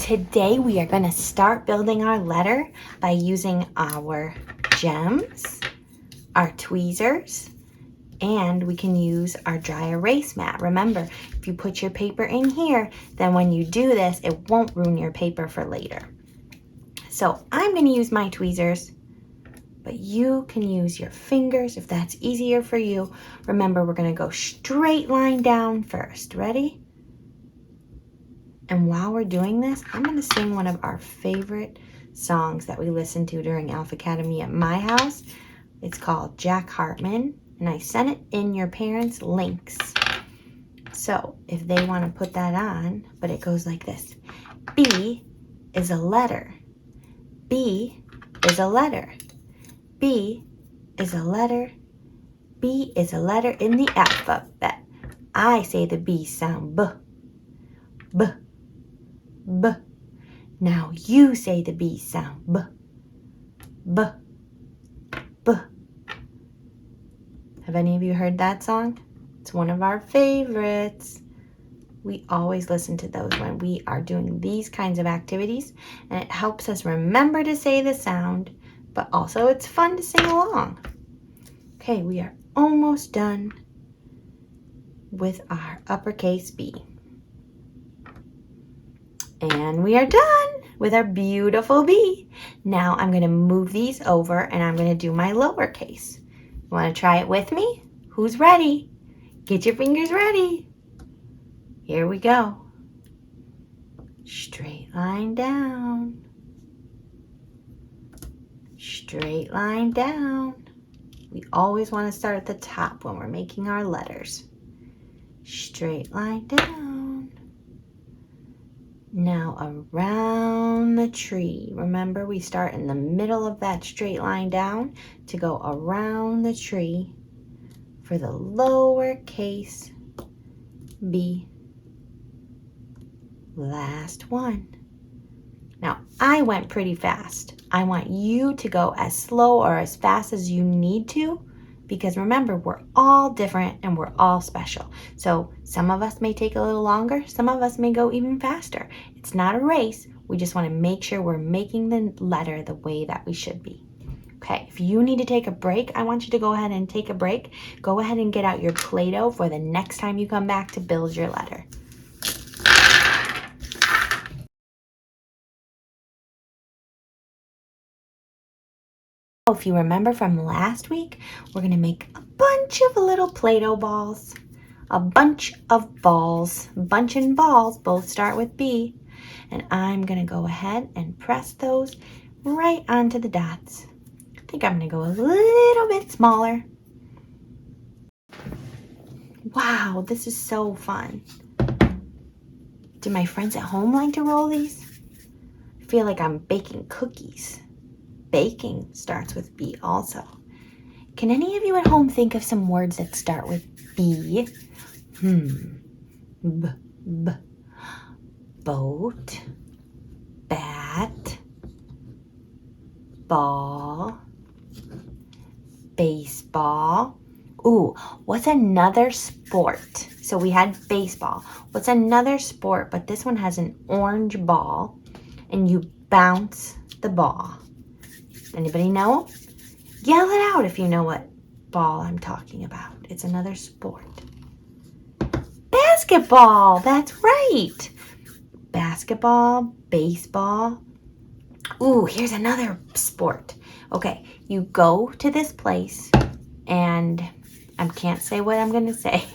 Today we are going to start building our letter by using our gems, our tweezers, and we can use our dry erase mat. Remember, if you put your paper in here, then when you do this, it won't ruin your paper for later. So I'm going to use my tweezers, but you can use your fingers if that's easier for you. Remember, we're going to go straight line down first. Ready? And while we're doing this, I'm going to sing one of our favorite songs that we listen to during Alpha Academy at my house. It's called Jack Hartman, and I sent it in your parents' links. So if they want to put that on, but it goes like this. B is a letter. B is a letter. B is a letter. B is a letter in the alphabet. I say the B sound B. B. B. Now you say the B sound B. B. B. Have any of you heard that song? It's one of our favorites. We always listen to those when we are doing these kinds of activities, and it helps us remember to say the sound, but also it's fun to sing along. Okay, we are almost done with our uppercase B. And we are done with our beautiful B. Now I'm going to move these over and I'm going to do my lowercase. You want to try it with me? Who's ready? Get your fingers ready. Here we go. Straight line down. Straight line down. We always want to start at the top when we're making our letters. Straight line down. Now around the tree. Remember, we start in the middle of that straight line down to go around the tree for the lowercase b. Last one. Now, I went pretty fast. I want you to go as slow or as fast as you need to, because remember, we're all different and we're all special. So some of us may take a little longer, some of us may go even faster. It's not a race. We just want to make sure we're making the letter the way that we should be. Okay, if you need to take a break, I want you to go ahead and take a break. Go ahead and get out your Play-Doh for the next time you come back to build your letter. If you remember from last week, we're going to make a bunch of little Play-Doh balls. A bunch of balls. Bunch and balls both start with B. And I'm going to go ahead and press those right onto the dots. I think I'm going to go a little bit smaller. Wow, this is so fun. Do my friends at home like to roll these? I feel like I'm baking cookies. Baking starts with B also. Can any of you at home think of some words that start with B? B. Boat. Bat. Ball. Baseball. Ooh, what's another sport? So we had baseball. What's another sport, but this one has an orange ball, and you bounce the ball. Anybody know? Yell it out if you know what ball I'm talking about. It's another sport. Basketball, that's right. Basketball, baseball. Ooh, here's another sport. Okay, you go to this place and I can't say what I'm going to say.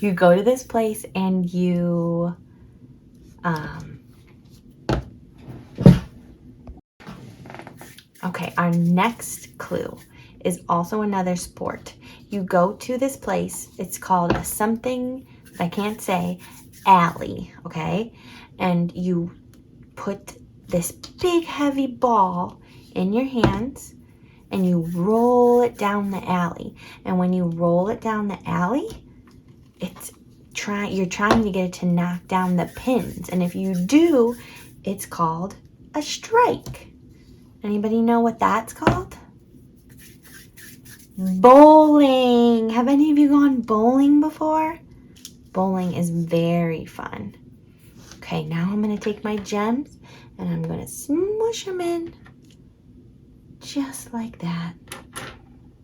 You go to this place and you okay, our next clue is also another sport. You go to this place. It's called a something that I can't say, alley, okay? And you put this big heavy ball in your hands and you roll it down the alley. And when you roll it down the alley, you're trying to get it to knock down the pins. And if you do, it's called a strike. Anybody know what that's called? Bowling. Have any of you gone bowling before? Bowling is very fun. Okay, now I'm gonna take my gems and I'm gonna smush them in just like that.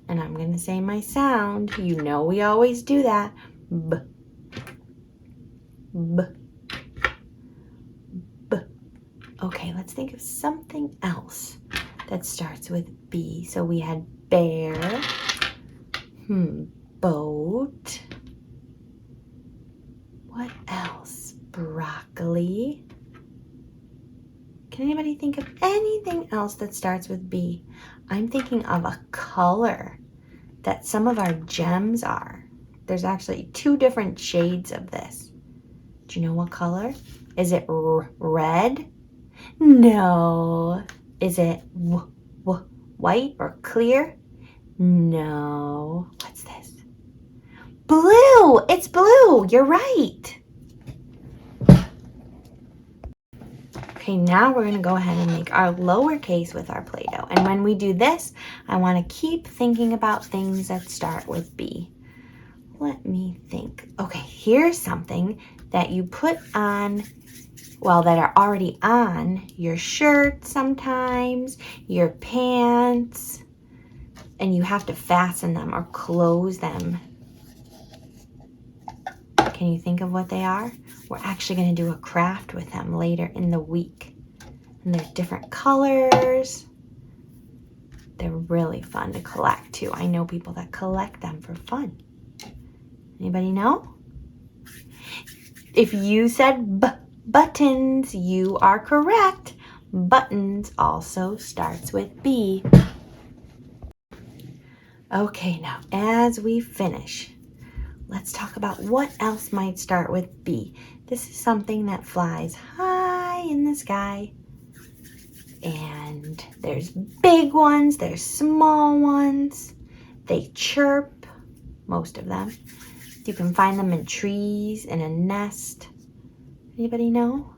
And I'm gonna say my sound. You know we always do that. B. B. B. Okay, let's think of something else that starts with B. So we had bear, boat. What else? Broccoli. Can anybody think of anything else that starts with B? I'm thinking of a color that some of our gems are. There's actually 2 different shades of this. Do you know what color? Is it red? No. Is it white or clear? No. What's this? Blue! It's blue! You're right! Okay, now we're going to go ahead and make our lowercase with our Play-Doh. And when we do this, I want to keep thinking about things that start with B. Let me think. Okay, here's something that you put on, well, that are already on your shirt sometimes, your pants, and you have to fasten them or close them. Can you think of what they are? We're actually going to do a craft with them later in the week. And they're different colors. They're really fun to collect too. I know people that collect them for fun. Anybody know? If you said buttons, you are correct. Buttons also starts with B. Okay, now as we finish, let's talk about what else might start with B. This is something that flies high in the sky. And there's big ones, there's small ones. They chirp, most of them. You can find them in trees, in a nest. Anybody know?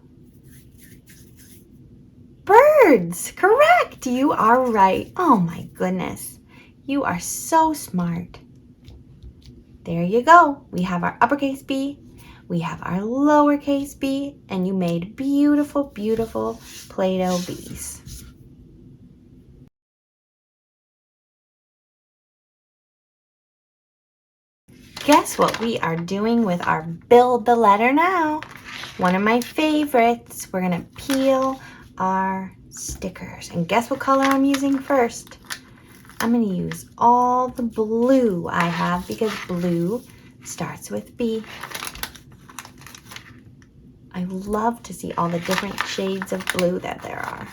Birds, correct. You are right. Oh my goodness. You are so smart. There you go. We have our uppercase B, we have our lowercase b, and you made beautiful, beautiful Play-Doh bees. Guess what we are doing with our Build the Letter now? One of my favorites. We're gonna peel our stickers. And guess what color I'm using first? I'm gonna use all the blue I have because blue starts with B. I love to see all the different shades of blue that there are.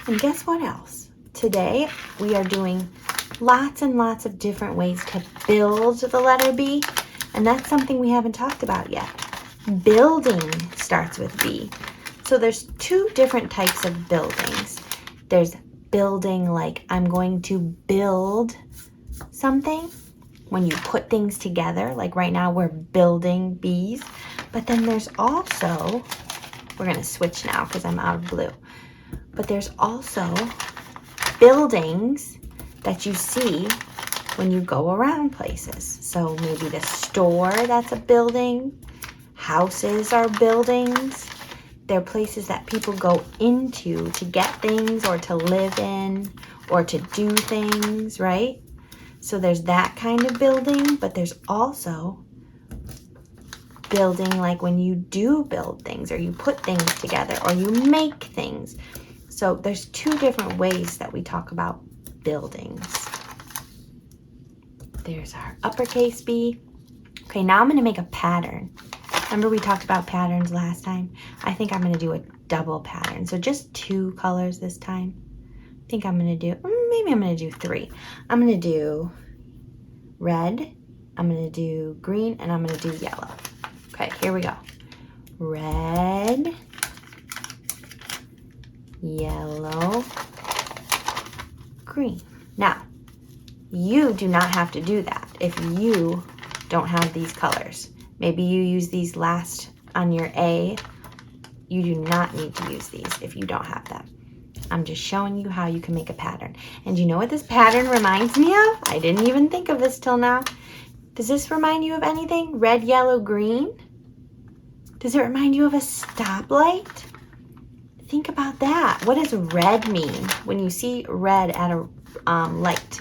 And guess what else? Today we are doing lots and lots of different ways to build the letter B, and that's something we haven't talked about yet. Building starts with B. So there's 2 different types of buildings. There's building like I'm going to build something, when you put things together, like right now we're building bees. But then there's also, we're gonna switch now because I'm out of blue. But there's also buildings that you see when you go around places. So maybe the store, that's a building. Houses are buildings. They're places that people go into to get things or to live in or to do things, right? So there's that kind of building, but there's also building like when you do build things or you put things together or you make things. So there's 2 different ways that we talk about buildings. There's our uppercase B. Okay, now I'm gonna make a pattern. Remember we talked about patterns last time? I think I'm gonna do a double pattern. So just 2 colors this time. I think I'm gonna do, maybe I'm gonna do 3. I'm gonna do red, I'm gonna do green, and I'm gonna do yellow. Okay, here we go. Red, yellow, green. Now, you do not have to do that if you don't have these colors. Maybe you use these last on your A. You do not need to use these if you don't have them. I'm just showing you how you can make a pattern. And you know what this pattern reminds me of? I didn't even think of this till now. Does this remind you of anything? Red, yellow, green? Does it remind you of a stoplight? Think about that. What does red mean? When you see red at a light,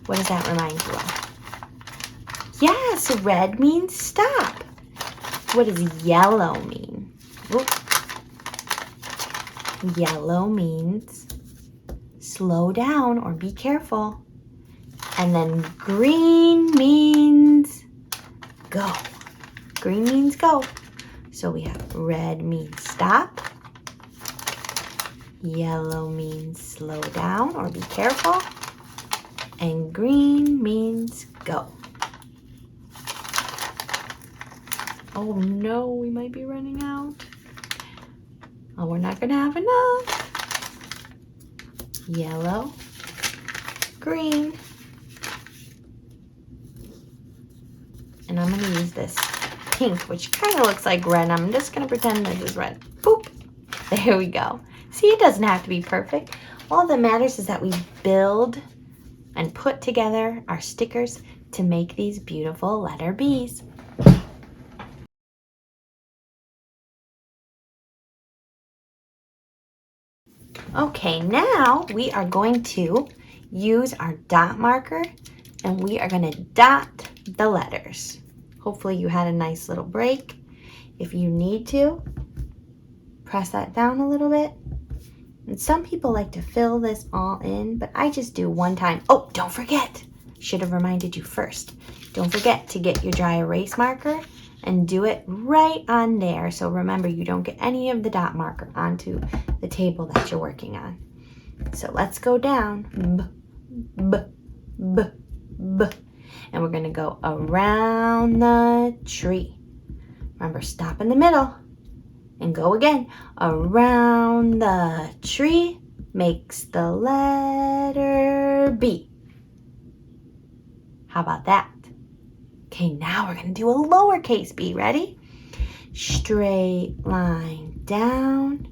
what does that remind you of? Yes, red means stop. What does yellow mean? Oop. Yellow means slow down or be careful. And then green means go. Green means go. So we have red means stop. Yellow means slow down or be careful. And green means go. Oh no, we might be running out. Oh, we're not gonna have enough. Yellow, green. And I'm gonna use this pink, which kind of looks like red. I'm just gonna pretend this is red. Boop. There we go. See, it doesn't have to be perfect. All that matters is that we build and put together our stickers to make these beautiful letter B's. Okay, now we are going to use our dot marker and we are going to dot the letters. Hopefully you had a nice little break. If you need to, press that down a little bit. And some people like to fill this all in, but I just do one time. Oh, don't forget. Should have reminded you first. Don't forget to get your dry erase marker and do it right on there. So remember, you don't get any of the dot marker onto the table that you're working on. So let's go down. B, b, b, b. And we're gonna go around the tree. Remember, stop in the middle and go again. Around the tree makes the letter B. How about that? Okay, now we're gonna do a lowercase b. Ready? Straight line down.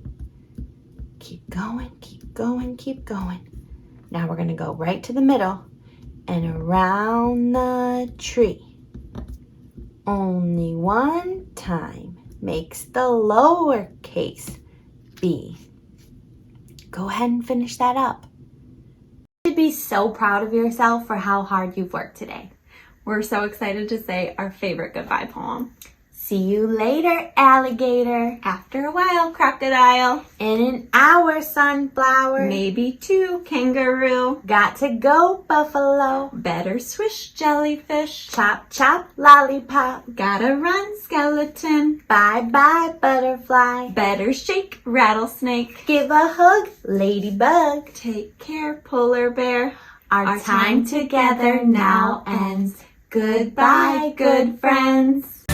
Keep going, keep going, keep going. Now we're gonna go right to the middle and around the tree. Only one time makes the lowercase b. Go ahead and finish that up. You should be so proud of yourself for how hard you've worked today. We're so excited to say our favorite goodbye poem. See you later, alligator. After a while, crocodile. In an hour, sunflower. Maybe two, kangaroo. Got to go, buffalo. Better swish, jellyfish. Chop, chop, lollipop. Gotta run, skeleton. Bye, bye, butterfly. Better shake, rattlesnake. Give a hug, ladybug. Take care, polar bear. Our time together now ends. Goodbye, good friends.